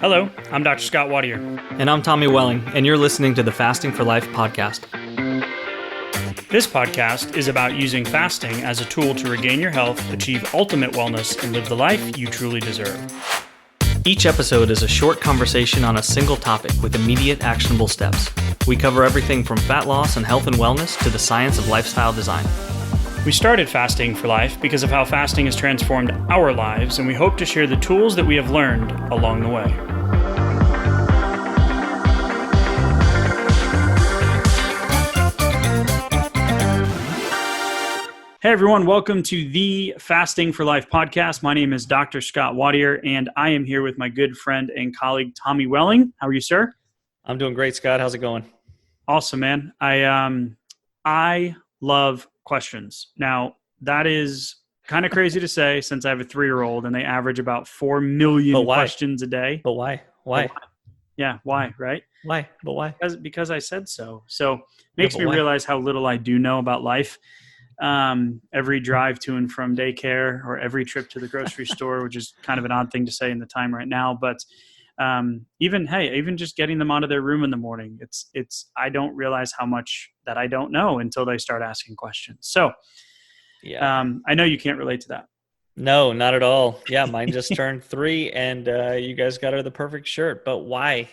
Hello, I'm Dr. Scott Wadier. And I'm Tommy Welling, and you're listening to the Fasting for Life podcast. This podcast is about using fasting as a tool to regain your health, achieve ultimate wellness, and live the life you truly deserve. Each episode is a short conversation on a single topic with immediate actionable steps. We cover everything from fat loss and health and wellness to the science of lifestyle design. We started Fasting for Life because of how fasting has transformed our lives, and we hope to share the tools that we have learned along the way. Hey everyone, welcome to the Fasting for Life podcast. My name is Dr. Scott Wadier, and I am here with my good friend and colleague, Tommy Welling. How are you, sir? I'm doing great, Scott. How's it going? Awesome, man. I love questions. Now, that is kind of crazy to say since I have a 3-year-old and they average about 4 million questions a day. But why? Why? Yeah, why, right? Why? But why? Because I said so. So makes me realize how little I do know about life. Every drive to and from daycare or every trip to the grocery store, which is kind of an odd thing to say in the time right now, but even just getting them out of their room in the morning, I don't realize how much that I don't know until they start asking questions. So I know you can't relate to that. No, not at all. Yeah, mine just turned 3 and you guys got her the perfect shirt. But why?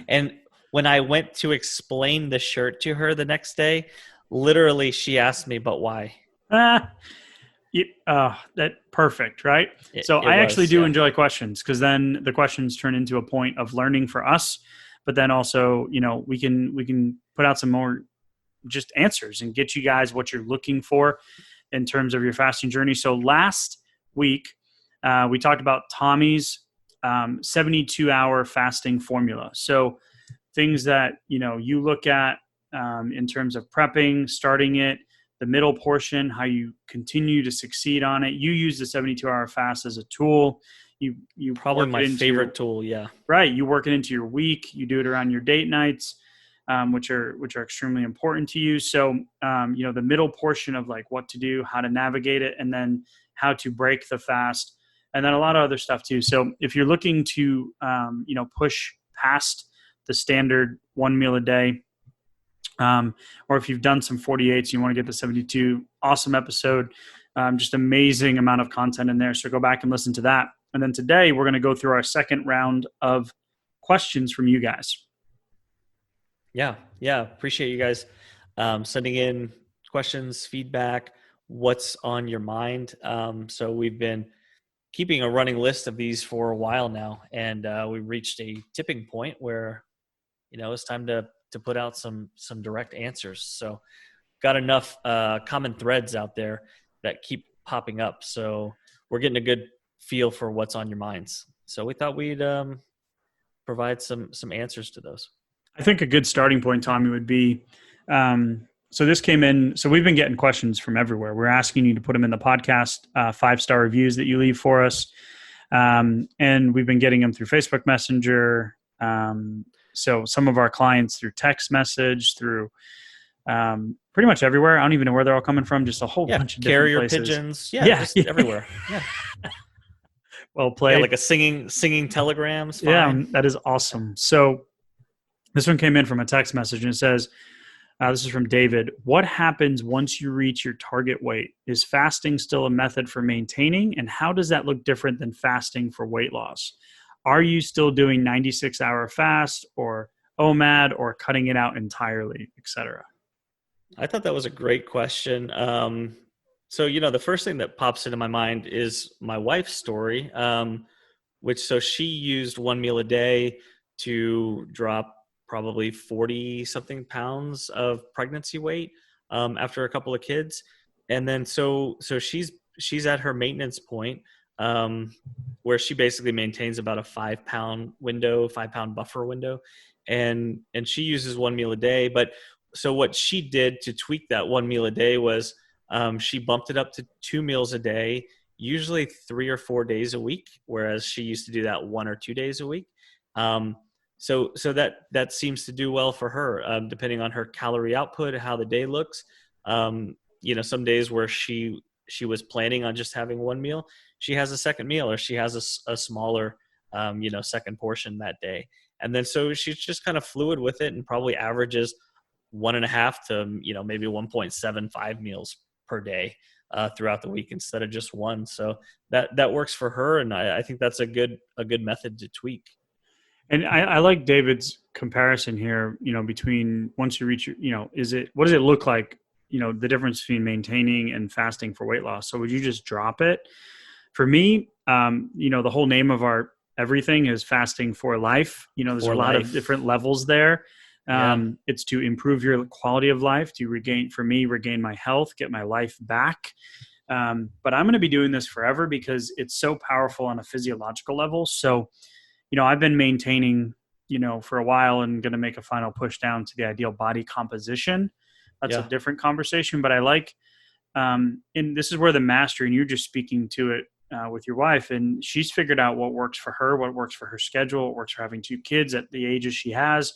And when I went to explain the shirt to her the next day, literally she asked me, but why? That perfect, right? So I actually do enjoy questions because then the questions turn into a point of learning for us, but then also, we can put out some more just answers and get you guys what you're looking for in terms of your fasting journey. So last week, we talked about Tommy's 72-hour fasting formula. So things that, you look at in terms of prepping, starting it, the middle portion, how you continue to succeed on it. You use the 72-hour fast as a tool. You probably my favorite tool. Yeah. Right. You work it into your week. You do it around your date nights, which are extremely important to you. So, the middle portion of like what to do, how to navigate it, and then how to break the fast, and then a lot of other stuff too. So if you're looking to, push past the standard 1 meal a day, or if you've done some 48s, you want to get the 72, awesome episode, just amazing amount of content in there. So go back and listen to that. And then today we're going to go through our second round of questions from you guys. Yeah. Appreciate you guys sending in questions, feedback, what's on your mind. So we've been keeping a running list of these for a while now, and we reached a tipping point where, it's time to put out some direct answers. So got enough common threads out there that keep popping up. So we're getting a good feel for what's on your minds. So we thought we'd provide some answers to those. I think a good starting point, Tommy, would be, so this came in, so we've been getting questions from everywhere. We're asking you to put them in the podcast, 5-star reviews that you leave for us. And we've been getting them through Facebook Messenger, so some of our clients through text message, through pretty much everywhere. I don't even know where they're all coming from. Just a whole bunch of different places. Carrier pigeons. Just everywhere. Yeah. Well played. Yeah, like a singing telegrams. Fine. Yeah, that is awesome. So this one came in from a text message and it says, this is from David. What happens once you reach your target weight? Is fasting still a method for maintaining? And how does that look different than fasting for weight loss? Are you still doing 96-hour fast or OMAD or cutting it out entirely, etc.? I thought that was a great question. So, the first thing that pops into my mind is my wife's story, so she used 1 meal a day to drop probably 40 something pounds of pregnancy weight after a couple of kids. And then so she's at her maintenance point, where she basically maintains about a 5-pound buffer window. And she uses 1 meal a day. But so what she did to tweak that 1 meal a day was she bumped it up to 2 meals a day, usually 3 or 4 days a week, whereas she used to do that 1 or 2 days a week. So that seems to do well for her, depending on her calorie output, how the day looks. Some days where she was planning on just having one meal, she has a second meal, or she has a smaller second portion that day. And then so she's just kind of fluid with it and probably averages 1.5 to, maybe 1.75 meals per day throughout the week instead of just one. So that works for her. And I think that's a good method to tweak. And I like David's comparison here, between once you reach your, what does it look like, the difference between maintaining and fasting for weight loss? So would you just drop it? For me, the whole name of our everything is fasting for life. There's a lot of different levels there. It's to improve your quality of life, to regain my health, get my life back. But I'm going to be doing this forever because it's so powerful on a physiological level. So, I've been maintaining, for a while and going to make a final push down to the ideal body composition. That's a different conversation, but I like, and this is where the mastery, and you're just speaking to it with your wife, and she's figured out what works for her, what works for her schedule, what works for having 2 kids at the ages she has.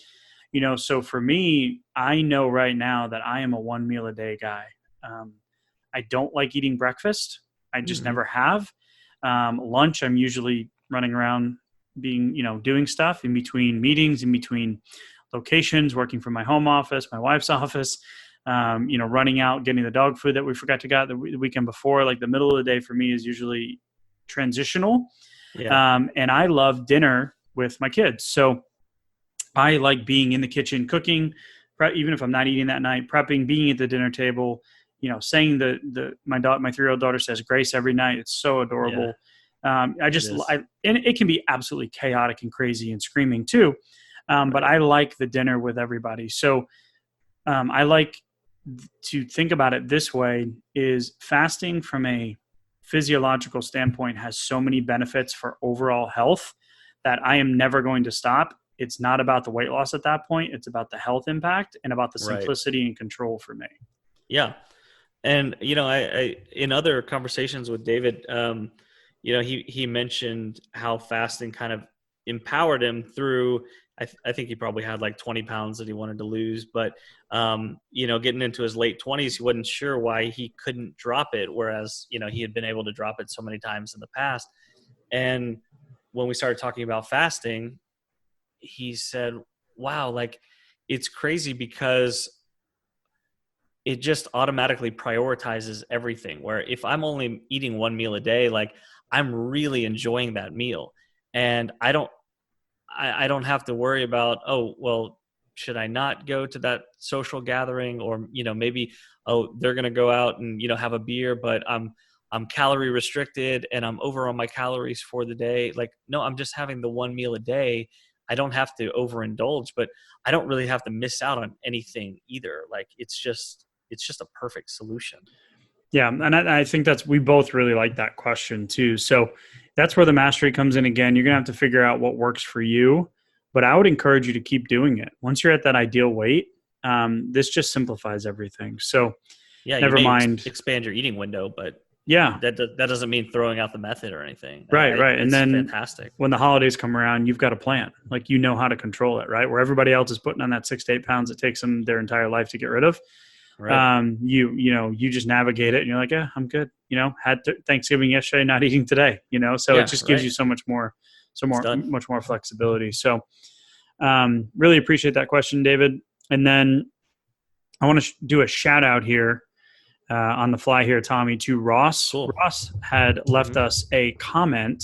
So for me, I know right now that I am a 1 meal a day guy. I don't like eating breakfast. I just never have. Lunch, I'm usually running around doing stuff in between meetings, in between locations, working from my home office, my wife's office, running out, getting the dog food that we forgot to get the weekend before. Like the middle of the day for me is usually transitional. And I love dinner with my kids. So I like being in the kitchen, cooking, even if I'm not eating that night, prepping, being at the dinner table, saying my 3-year-old daughter says grace every night. It's so adorable. And it can be absolutely chaotic and crazy and screaming too. But I like the dinner with everybody. So I like to think about it this way: is fasting from a physiological standpoint has so many benefits for overall health that I am never going to stop. It's not about the weight loss at that point. It's about the health impact and about the simplicity and control for me. Yeah. And, I in other conversations with David, he mentioned how fasting kind of empowered him through, I think he probably had like 20 pounds that he wanted to lose, but, getting into his late 20s, he wasn't sure why he couldn't drop it. Whereas, he had been able to drop it so many times in the past. And when we started talking about fasting, he said, wow, like it's crazy because it just automatically prioritizes everything. Where if I'm only eating 1 meal a day, like I'm really enjoying that meal, and I don't have to worry about, oh, well, should I not go to that social gathering? Or, maybe, oh, they're going to go out and, have a beer, but I'm calorie restricted and I'm over on my calories for the day. Like, no, I'm just having the 1 meal a day. I don't have to overindulge, but I don't really have to miss out on anything either. Like, it's just a perfect solution. Yeah. And I think we both really like that question too. So that's where the mastery comes in again. You're going to have to figure out what works for you, but I would encourage you to keep doing it. Once you're at that ideal weight, this just simplifies everything. So never mind. Expand your eating window, but that doesn't mean throwing out the method or anything. Right. And then fantastic. When the holidays come around, you've got a plan. Like, how to control it, right? Where everybody else is putting on that 6 to 8 pounds it takes them their entire life to get rid of. Right. You just navigate it and you're like, yeah, I'm good. Had Thanksgiving yesterday, not eating today, so it just gives you so much more flexibility. So, really appreciate that question, David. And then I want to do a shout out here, on the fly here, Tommy, to Ross. Cool. Ross had left us a comment,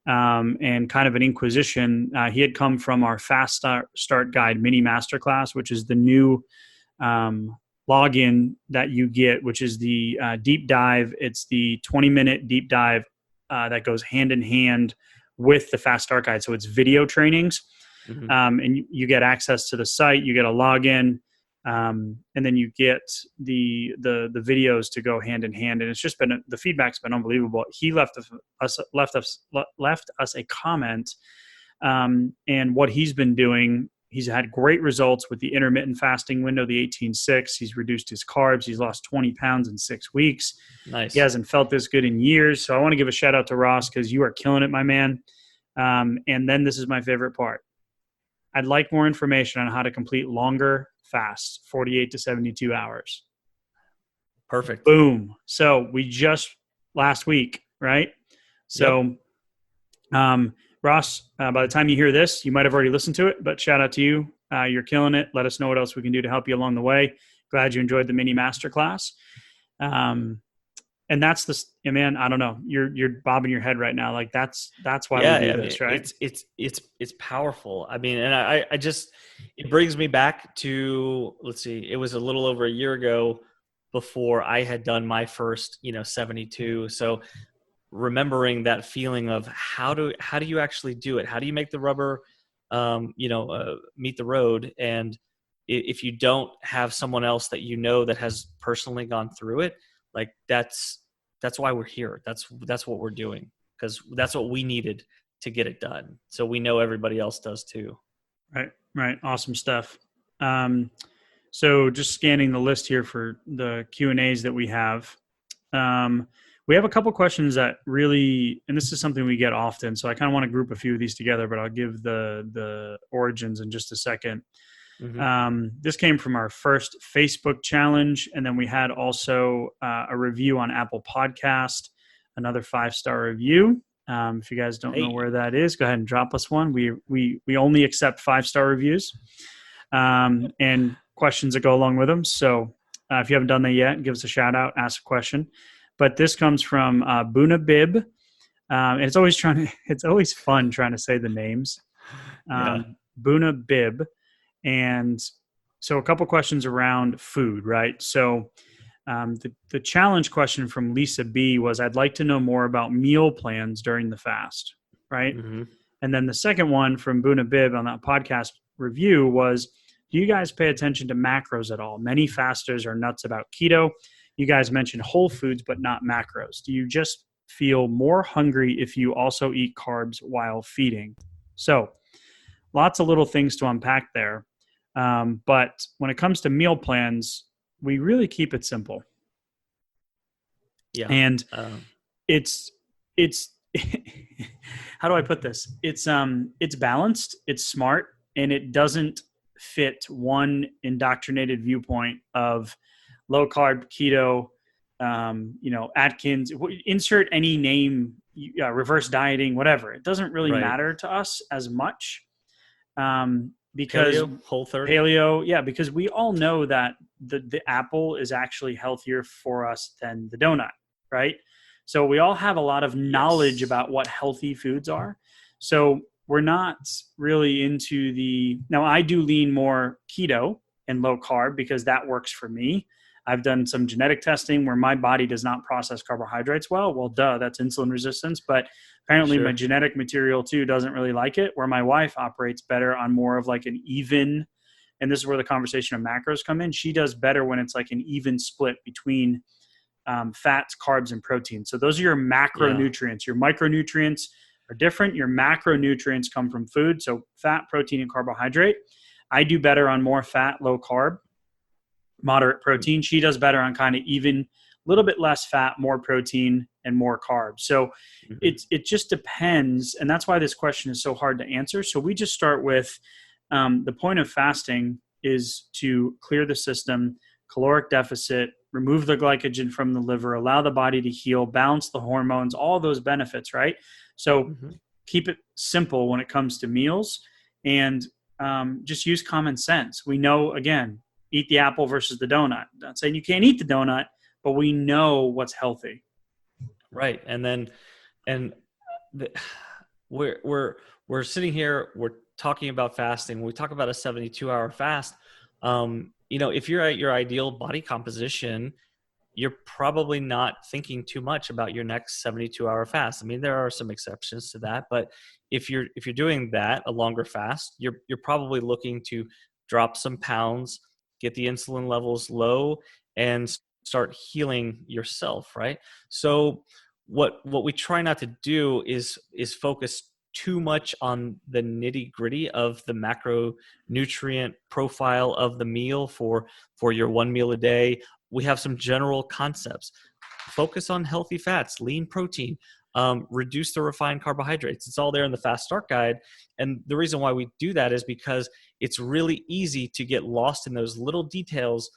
and kind of an inquisition. He had come from our Fast Start Guide mini masterclass, which is the new, login that you get, which is the deep dive. It's the 20-minute deep dive that goes hand in hand with the Fast Start Guide. So it's video trainings, and you get access to the site. You get a login, and then you get the videos to go hand in hand. And it's just been, the feedback's been unbelievable. He left us a comment, and what he's been doing. He's had great results with the intermittent fasting window, the 18-6. He's reduced his carbs. He's lost 20 pounds in 6 weeks. Nice. He hasn't felt this good in years. So I want to give a shout out to Ross because you are killing it, my man. And then this is my favorite part. I'd like more information on how to complete longer fasts, 48 to 72 hours. Perfect. Boom. So we just last week, right? So Ross, by the time you hear this, you might have already listened to it, but shout out to you. You're killing it. Let us know what else we can do to help you along the way. Glad you enjoyed the mini masterclass. And that's the man. I don't know. You're bobbing your head right now. Like that's why we do this, right? It's powerful. I mean, and I just, it brings me back to, let's see, it was a little over a year ago before I had done my first, 72. So remembering that feeling of how do you actually do it? How do you make the rubber, meet the road? And if you don't have someone else that that has personally gone through it, like that's why we're here. That's what we're doing, because that's what we needed to get it done. So we know everybody else does too. Right. Awesome stuff. So just scanning the list here for the Q&As that we have. We have a couple questions that really, and this is something we get often, so I kind of want to group a few of these together, but I'll give the origins in just a second. Mm-hmm. This came from our first Facebook challenge, and then we had also a review on Apple Podcast, another 5-star review. If you guys don't know where that is, go ahead and drop us one. We only accept 5-star reviews and questions that go along with them. So if you haven't done that yet, give us a shout out, ask a question. But this comes from Buna Bib, and it's always fun trying to say the names. Buna Bib. And so a couple questions around food, right? So the challenge question from Lisa B was, I'd like to know more about meal plans during the fast, right? Mm-hmm. And then the second one from Buna Bib on that podcast review was, do you guys pay attention to macros at all? Many fasters are nuts about keto. You guys mentioned whole foods, but not macros. Do you just feel more hungry if you also eat carbs while feeding? So lots of little things to unpack there. But when it comes to meal plans, we really keep it simple. Yeah. And it's how do I put this? It's balanced, it's smart, and it doesn't fit one indoctrinated viewpoint of low carb, keto, Atkins, insert any name, reverse dieting, whatever. It doesn't really matter to us as much. Because paleo, because we all know that the apple is actually healthier for us than the donut, right? So we all have a lot of knowledge about what healthy foods are. So we're not really into now I do lean more keto and low carb because that works for me. I've done some genetic testing where my body does not process carbohydrates well. Well, that's insulin resistance. But apparently my genetic material too doesn't really like it, where my wife operates better on more of like an even, and this is where the conversation of macros come in. She does better when it's like an even split between fats, carbs, and protein. So those are your macronutrients. Your micronutrients are different. Your macronutrients come from food. So fat, protein, and carbohydrate. I do better on more fat, low carb, moderate protein. She does better on kind of even, a little bit less fat, more protein, and more carbs. So it just depends. And that's why this question is so hard to answer. So we just start with the point of fasting is to clear the system, caloric deficit, remove the glycogen from the liver, allow the body to heal, balance the hormones, all those benefits, right? So keep it simple when it comes to meals, and just use common sense. We know, again, eat the apple versus the donut. Not saying you can't eat the donut, but we know what's healthy. Right. And we're sitting here, we're talking about fasting. We talk about a 72-hour fast. If you're at your ideal body composition, you're probably not thinking too much about your next 72-hour fast. I mean, there are some exceptions to that, but if you're doing that, a longer fast, you're probably looking to drop some pounds, get the insulin levels low, and start healing yourself, right? So what we try not to do is focus too much on the nitty gritty of the macronutrient profile of the meal for your one meal a day. We have some general concepts. Focus on healthy fats, lean protein, reduce the refined carbohydrates. It's all there in the Fast Start Guide. And the reason why we do that is because it's really easy to get lost in those little details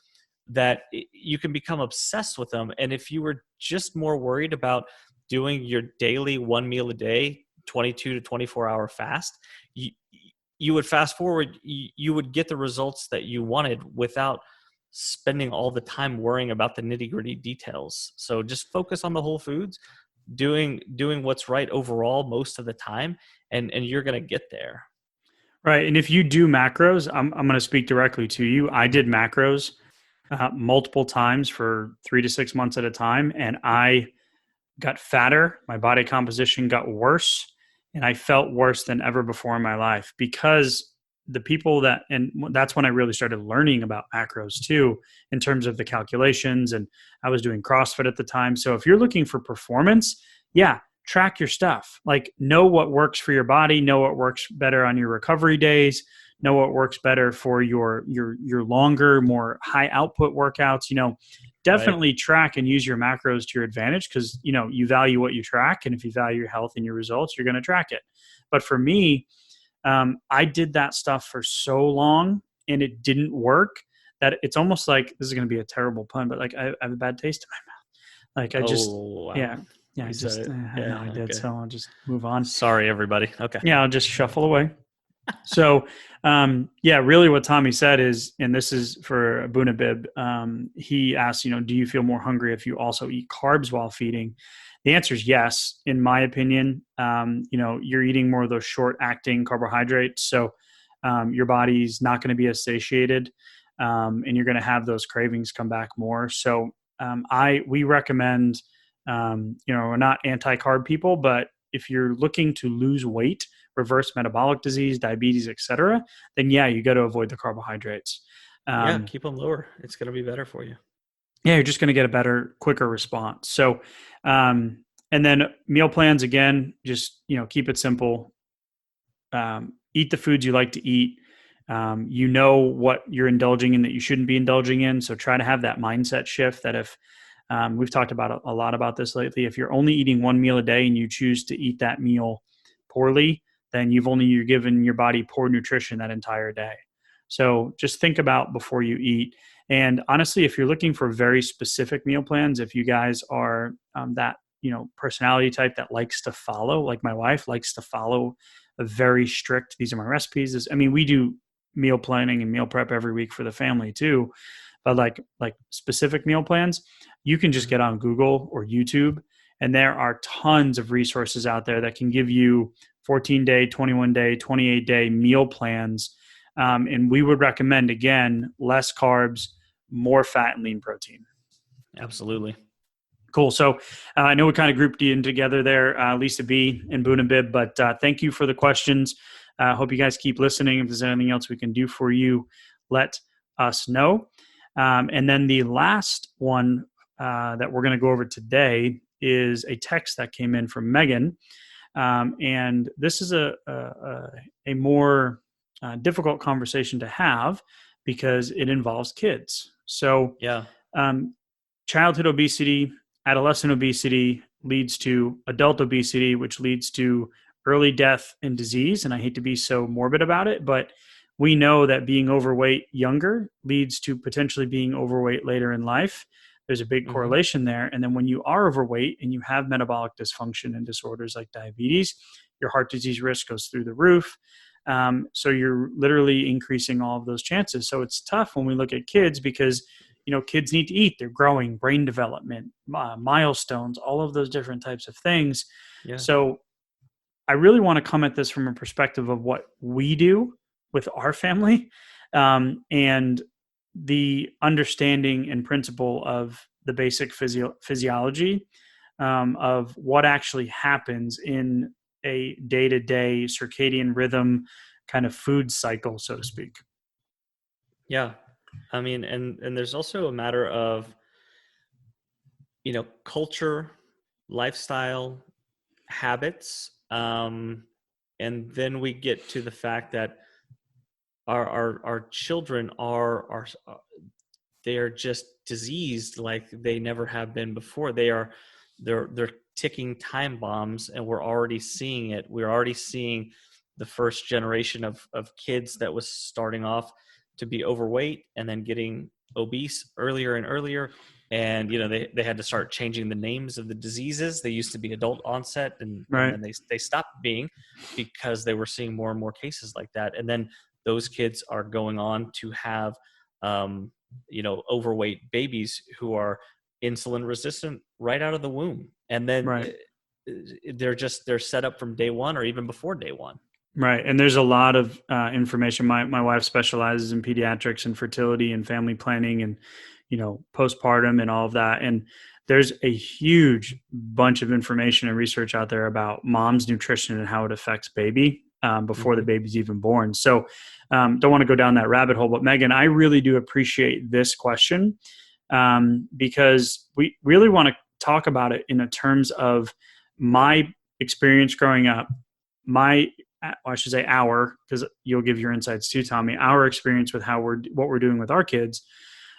that you can become obsessed with them. And if you were just more worried about doing your daily one meal a day, 22 to 24-hour fast, you would fast forward, you would get the results that you wanted without spending all the time worrying about the nitty-gritty details. So just focus on the whole foods, doing what's right overall most of the time, and you're going to get there. Right. And if you do macros, I'm going to speak directly to you. I did macros multiple times for 3 to 6 months at a time, and I got fatter. My body composition got worse, and I felt worse than ever before in my life because the people that, and that's when I really started learning about macros too, in terms of the calculations. And I was doing CrossFit at the time. So if you're looking for performance, yeah, track your stuff. Like, know what works for your body, know what works better on your recovery days, know what works better for your longer, more high output workouts. Right. Definitely track and use your macros to your advantage, because you value what you track, and if you value your health and your results, you're going to track it. But for me, I did that stuff for so long and it didn't work that it's almost like, this is going to be a terrible pun, but like I have a bad taste in my mouth. Like I just, Oh, wow. yeah, You said it. I know I Yeah. did. Okay. So I'll just move on. Sorry, everybody. Okay. Yeah, I'll just shuffle away. So, yeah, really what Tommy said is, and this is for Bunabib, he asked, do you feel more hungry if you also eat carbs while feeding? The answer is yes, in my opinion. You're eating more of those short acting carbohydrates. So your body's not going to be as satiated, and you're going to have those cravings come back more. So we recommend, we're not anti-carb people, but if you're looking to lose weight, reverse metabolic disease, diabetes, etc., then yeah, you got to avoid the carbohydrates. Yeah, keep them lower. It's going to be better for you. Yeah, you're just going to get a better, quicker response. So, and then meal plans, again, just, keep it simple. Eat the foods you like to eat. What you're indulging in that you shouldn't be indulging in. So try to have that mindset shift that if, we've talked about a lot about this lately, if you're only eating one meal a day and you choose to eat that meal poorly, then you're giving your body poor nutrition that entire day. So just think about before you eat. And honestly, if you're looking for very specific meal plans, if you guys are that personality type that likes to follow, like my wife likes to follow a very strict, these are my recipes. We do meal planning and meal prep every week for the family too. But like specific meal plans, you can just get on Google or YouTube, and there are tons of resources out there that can give you 14-day, 21-day, 28-day meal plans. And we would recommend, again, less carbs, more fat and lean protein. Absolutely. Cool. So I know we kind of grouped you in together there, Lisa B and Bunabib, but thank you for the questions. I hope you guys keep listening. If there's anything else we can do for you, let us know. And then the last one that we're going to go over today is a text that came in from Megan. And this is a more difficult conversation to have because it involves kids. So yeah, childhood obesity, adolescent obesity leads to adult obesity, which leads to early death and disease. And I hate to be so morbid about it, but we know that being overweight younger leads to potentially being overweight later in life. There's a big correlation there. And then when you are overweight and you have metabolic dysfunction and disorders like diabetes, your heart disease risk goes through the roof. So you're literally increasing all of those chances. So it's tough when we look at kids because, kids need to eat. They're growing, brain development, milestones, all of those different types of things. Yeah. So I really want to come at this from a perspective of what we do with our family, and the understanding and principle of the basic physiology of what actually happens in a day-to-day circadian rhythm kind of food cycle, so to speak. Yeah. And there's also a matter of, culture, lifestyle, habits. And then we get to the fact that our children are they are just diseased like they never have been before. They're ticking time bombs, and we're already seeing it. We're already seeing the first generation of kids that was starting off to be overweight and then getting obese earlier and earlier. and they had to start changing the names of the diseases. They used to be adult onset, and Right. then they stopped being, because they were seeing more and more cases like that. And then those kids are going on to have overweight babies who are insulin resistant right out of the womb, and then Right. they're set up from day one or even before day one. Right. And there's a lot of information. My wife specializes in pediatrics and fertility and family planning and, postpartum and all of that. And there's a huge bunch of information and research out there about mom's nutrition and how it affects baby before the baby's even born. So don't want to go down that rabbit hole. But Megan, I really do appreciate this question because we really want to talk about it in terms of my experience growing up, I should say our, because you'll give your insights too, Tommy, our experience with what we're doing with our kids.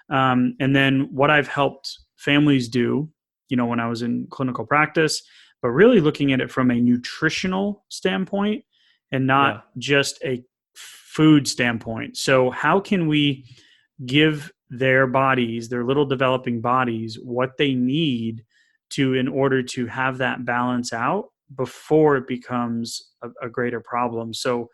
And then what I've helped families do, when I was in clinical practice, but really looking at it from a nutritional standpoint and not just a food standpoint. So how can we give their bodies, their little developing bodies, what they need in order to have that balance out before it becomes a greater problem. So,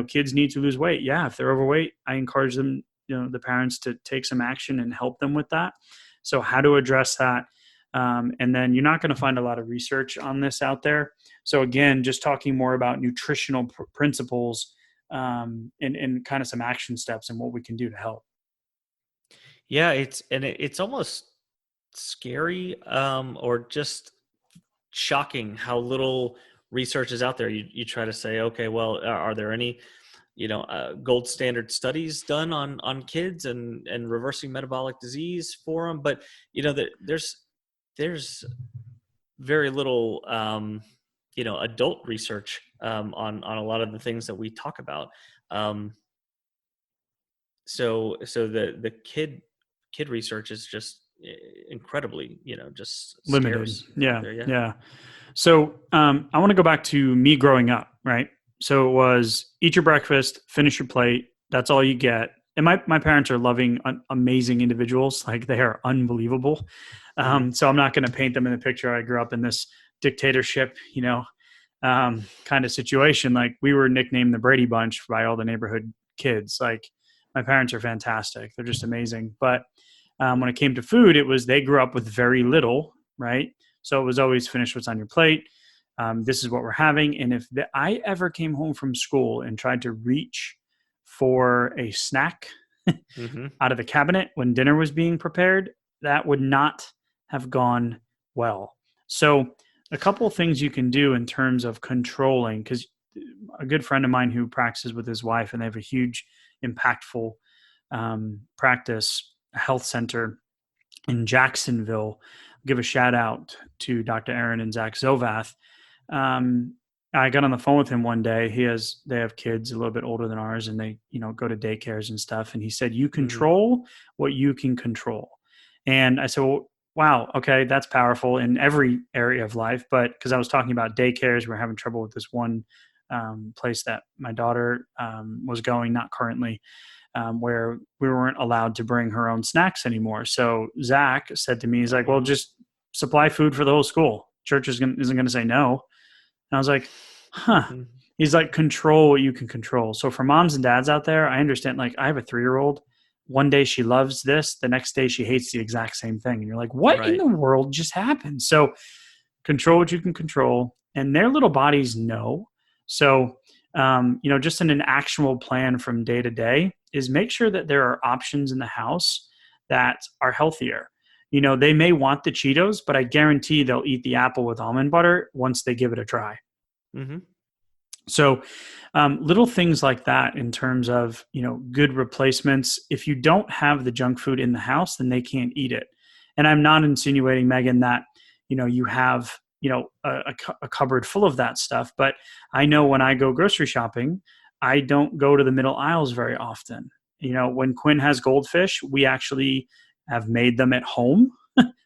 kids need to lose weight. Yeah. If they're overweight, I encourage them, the parents, to take some action and help them with that. So how to address that. And then you're not going to find a lot of research on this out there. So again, just talking more about nutritional principles and kind of some action steps and what we can do to help. Yeah. It's almost scary or just shocking how little research is out there. You try to say, okay, well, are there any gold standard studies done on kids and reversing metabolic disease for them? But there's very little adult research on a lot of the things that we talk about. So the kid research is just incredibly, just limited. scarce. Yeah. So I want to go back to me growing up, right? So it was eat your breakfast, finish your plate. That's all you get. And my parents are loving, amazing individuals. Like, they are unbelievable. So I'm not going to paint them in a picture. I grew up in this dictatorship, kind of situation. Like, we were nicknamed the Brady Bunch by all the neighborhood kids. Like, my parents are fantastic. They're just amazing. But when it came to food, they grew up with very little, right? So it was always finish what's on your plate. This is what we're having. And if I ever came home from school and tried to reach for a snack out of the cabinet when dinner was being prepared, that would not have gone well. So a couple of things you can do in terms of controlling, because a good friend of mine who practices with his wife, and they have a huge, impactful practice, health center in Jacksonville. I'll give a shout out to Dr. Aaron and Zach Zovath. I got on the phone with him one day. They have kids a little bit older than ours, and they, go to daycares and stuff. And he said, you control what you can control. And I said, well, wow, okay, that's powerful in every area of life. But because I was talking about daycares, we're having trouble with this one place that my daughter was going, not currently, where we weren't allowed to bring her own snacks anymore. So Zach said to me, he's like, well, just supply food for the whole school. Church isn't going to say no. And I was like, He's like, control what you can control. So for moms and dads out there, I understand, like, I have a 3-year-old. One day she loves this. The next day she hates the exact same thing. And you're like, what in the world just happened? So control what you can control, and their little bodies know. So, just in an actual plan from day to day is make sure that there are options in the house that are healthier. They may want the Cheetos, but I guarantee they'll eat the apple with almond butter once they give it a try. So little things like that in terms of, good replacements. If you don't have the junk food in the house, then they can't eat it. And I'm not insinuating, Megan, that, you have, a cupboard full of that stuff. But I know when I go grocery shopping, I don't go to the middle aisles very often. When Quinn has goldfish, we actually have made them at home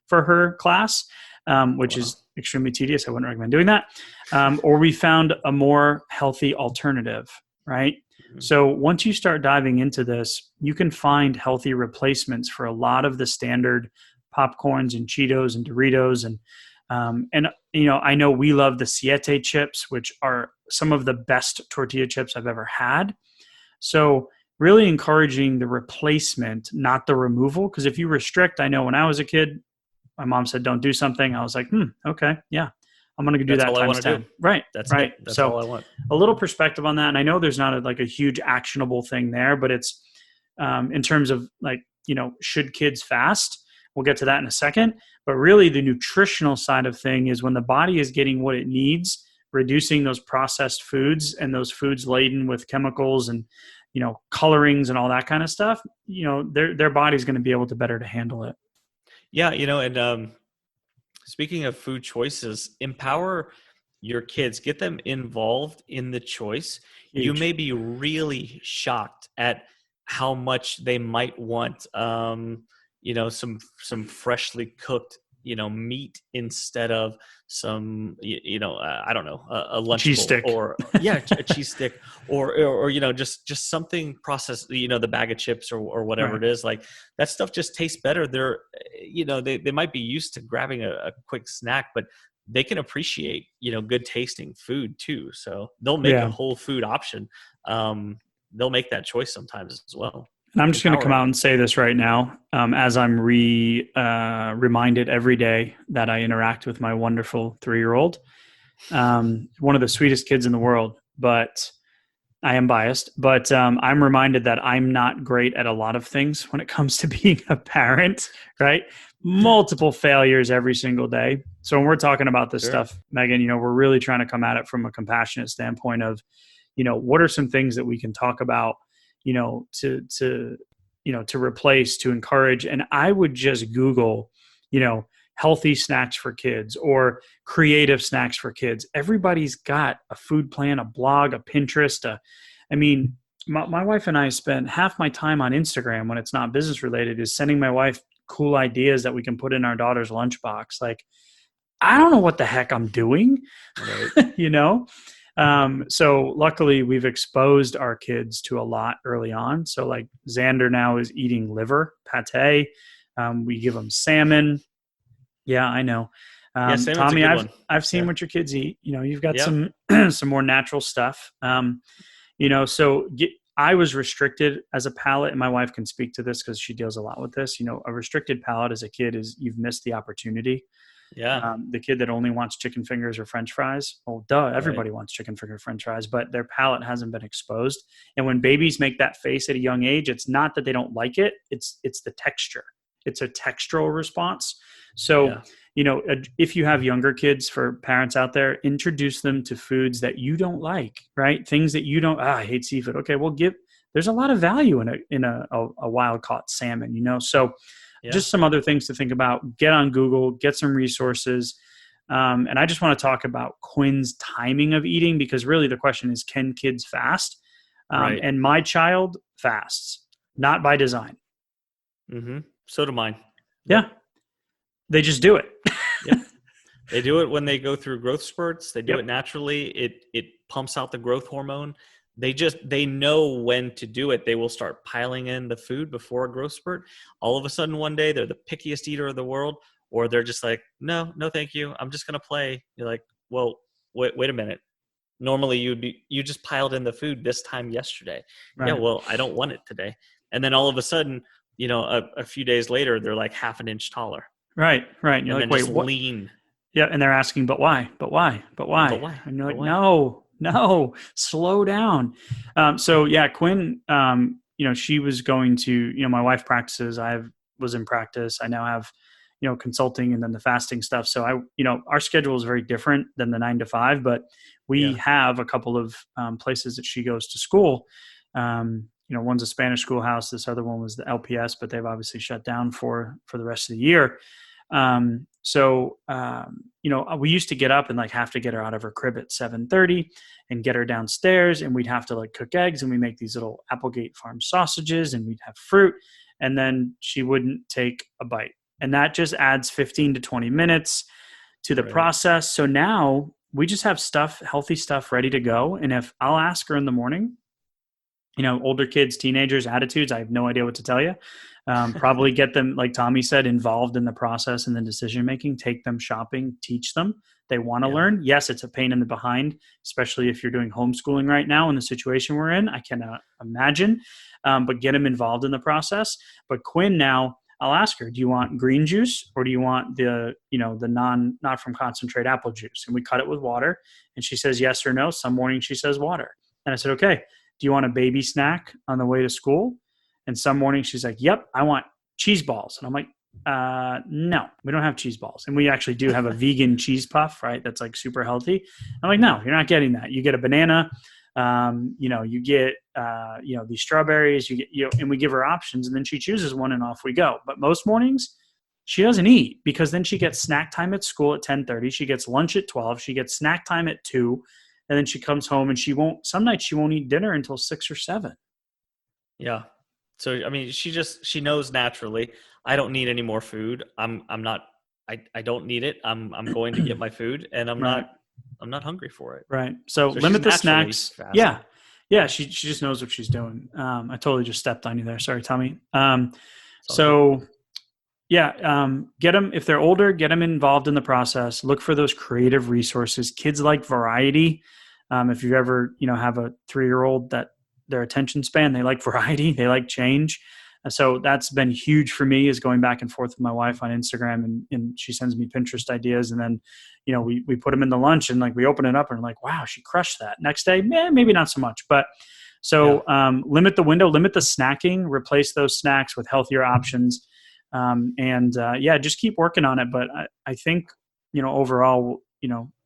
for her class, which is extremely tedious. I wouldn't recommend doing that. Or we found a more healthy alternative, right? So once you start diving into this, you can find healthy replacements for a lot of the standard popcorns and Cheetos and Doritos. And I know we love the Siete chips, which are some of the best tortilla chips I've ever had. So really encouraging the replacement, not the removal. Because if you restrict, I know when I was a kid, my mom said, don't do something. I was like, okay, yeah, I'm going to do That's that all I times want to 10. do. Right. That's right. it. That's So all I want. a little perspective on that. And I know there's not like a huge actionable thing there, but it's in terms of like, should kids fast? We'll get to that in a second. But really the nutritional side of thing is when the body is getting what it needs, reducing those processed foods and those foods laden with chemicals and, colorings and all that kind of stuff, their body's going to be able to better to handle it. Yeah. And speaking of food choices, empower your kids, get them involved in the choice. Huge. You may be really shocked at how much they might want, some freshly cooked, meat instead of some, I don't know, a cheese Lunchable stick. or a cheese stick or just something processed, the bag of chips or whatever Right. it is. Like that stuff just tastes better. They're, they might be used to grabbing a quick snack, but they can appreciate, good tasting food too. So they'll make a whole food option. They'll make that choice sometimes as well. And I'm just going to come out and say this right now, as I'm reminded every day that I interact with my wonderful 3-year-old. One of the sweetest kids in the world, but I am biased. But I'm reminded that I'm not great at a lot of things when it comes to being a parent, right? Multiple failures every single day. So when we're talking about this stuff, Megan, we're really trying to come at it from a compassionate standpoint of, what are some things that we can talk about, to replace, to encourage. And I would just Google, healthy snacks for kids or creative snacks for kids. Everybody's got a food plan, a blog, a Pinterest. My wife and I spend half my time on Instagram when it's not business related is sending my wife cool ideas that we can put in our daughter's lunchbox. Like, I don't know what the heck I'm doing, right. So luckily we've exposed our kids to a lot early on. So like Xander now is eating liver pate. We give him salmon. Yeah, I know. Tommy, I've seen what your kids eat. You've got some more natural stuff. I was restricted as a palate, and my wife can speak to this because she deals a lot with this. A restricted palate as a kid is you've missed the opportunity. Yeah. The kid that only wants chicken fingers or French fries. Well, duh, everybody wants chicken finger French fries, but their palate hasn't been exposed. And when babies make that face at a young age, it's not that they don't like it. It's the texture. It's a textural response. So, if you have younger kids, for parents out there, introduce them to foods that you don't like, right? Things that you don't, I hate seafood. Okay, well, there's a lot of value in a wild caught salmon, So just some other things to think about. Get on Google, get some resources. And I just want to talk about Quinn's timing of eating, because really the question is, can kids fast? Right. And my child fasts, not by design. Mm-hmm. So do mine. Yeah. They just do it. Yeah. They do it when they go through growth spurts. They do it naturally. It pumps out the growth hormone. They know when to do it. They will start piling in the food before a growth spurt. All of a sudden one day they're the pickiest eater of the world, or they're just like, no, thank you. I'm just going to play. You're like, well, wait a minute. Normally you just piled in the food this time yesterday. Right. Yeah. Well, I don't want it today. And then all of a sudden, a few days later, they're like half an inch taller. Right. And you're like, wait, what? Lean. Yeah. And they're asking, but why? And you're like, no, slow down. Quinn, she was going to, my wife practices. I was in practice. I now have, consulting and then the fasting stuff. So our schedule is very different than the 9 to 5, but we have a couple of places that she goes to school. One's a Spanish schoolhouse. This other one was the LPS, but they've obviously shut down for the rest of the year. We used to get up and have to get her out of her crib at 7:30 and get her downstairs, and we'd have to cook eggs, and we make these little Applegate Farm sausages, and we'd have fruit, and then she wouldn't take a bite. And that just adds 15 to 20 minutes to the process. So now we just have healthy stuff ready to go. And if I'll ask her in the morning, older kids, teenagers, attitudes, I have no idea what to tell you. Probably get them, like Tommy said, involved in the process and the decision-making, take them shopping, teach them. They want to learn. Yes, it's a pain in the behind, especially if you're doing homeschooling right now in the situation we're in. I cannot imagine, but get them involved in the process. But Quinn now, I'll ask her, do you want green juice or do you want the not from concentrate apple juice? And we cut it with water. And she says yes or no. Some mornings she says water. And I said, okay, do you want a baby snack on the way to school? And some mornings she's like, yep, I want cheese balls. And I'm like, no, we don't have cheese balls. And we actually do have a vegan cheese puff, right? That's like super healthy. I'm like, no, you're not getting that. You get a banana, you get, these strawberries, and we give her options and then she chooses one and off we go. But most mornings she doesn't eat because then she gets snack time at school at 10:30. She gets lunch at 12. She gets snack time at 2. And then she comes home and some nights she won't eat dinner until 6 or 7. Yeah. So, I mean, she knows naturally, I don't need any more food. I don't need it. I'm going to get my food and I'm not hungry for it. Right. So limit the snacks. Fasting. Yeah. Yeah. She just knows what she's doing. I totally just stepped on you there. Sorry, Tommy. Get them, if they're older, get them involved in the process. Look for those creative resources. Kids like variety. If you ever, have a 3-year-old that their attention span, they like variety, they like change. So that's been huge for me, is going back and forth with my wife on Instagram, and she sends me Pinterest ideas. And then, we put them in the lunch and we open it up and like, wow, she crushed that. Next day, maybe not so much, but limit the window, limit the snacking, replace those snacks with healthier options. Just keep working on it. But I think, overall,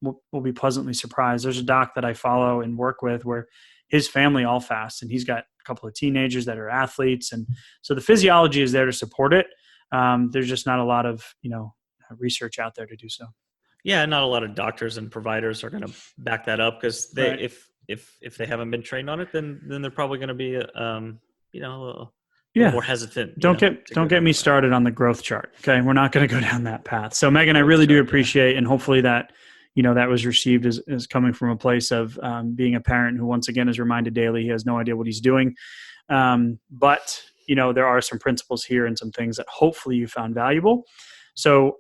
we'll be pleasantly surprised. There's a doc that I follow and work with where his family all fast, and he's got a couple of teenagers that are athletes. And so the physiology is there to support it. There's just not a lot of, research out there to do so. Yeah. Not a lot of doctors and providers are going to back that up because if they haven't been trained on it, then they're probably going to be, a little more hesitant. Don't get me started on the growth chart. Okay. We're not going to go down that path. So Megan, I really do appreciate, and hopefully that, that was received as coming from a place of being a parent who once again is reminded daily he has no idea what he's doing. But there are some principles here and some things that hopefully you found valuable. So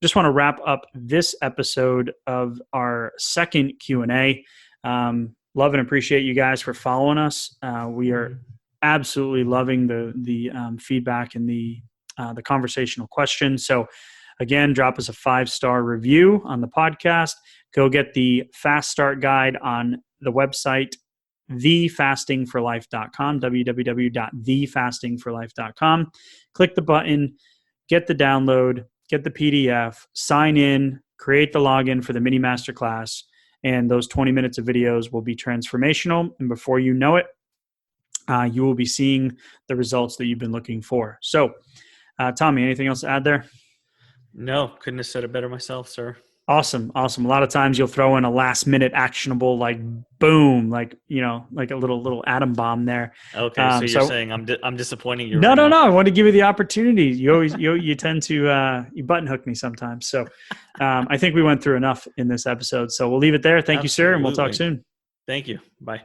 just want to wrap up this episode of our second Q&A. Love and appreciate you guys for following us. We are absolutely loving the feedback and the conversational questions. So again, drop us a 5-star review on the podcast. Go get the Fast Start Guide on the website, thefastingforlife.com, www.thefastingforlife.com. Click the button, get the download, get the PDF, sign in, create the login for the mini masterclass, and those 20 minutes of videos will be transformational. And before you know it, you will be seeing the results that you've been looking for. So, Tommy, anything else to add there? No, couldn't have said it better myself, sir. Awesome. A lot of times you'll throw in a last minute actionable, boom, like a little atom bomb there. Okay, so you're saying I'm disappointing you. No. I want to give you the opportunity. You always you tend to you button hook me sometimes. So I think we went through enough in this episode. So we'll leave it there. Thank you, sir, and we'll talk soon. Thank you. Bye.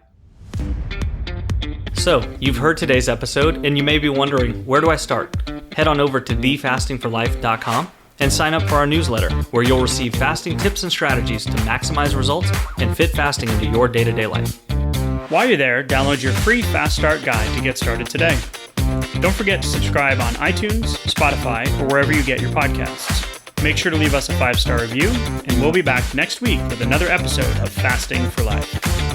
So, you've heard today's episode, and you may be wondering, where do I start? Head on over to thefastingforlife.com and sign up for our newsletter, where you'll receive fasting tips and strategies to maximize results and fit fasting into your day-to-day life. While you're there, download your free Fast Start Guide to get started today. Don't forget to subscribe on iTunes, Spotify, or wherever you get your podcasts. Make sure to leave us a 5-star review, and we'll be back next week with another episode of Fasting for Life.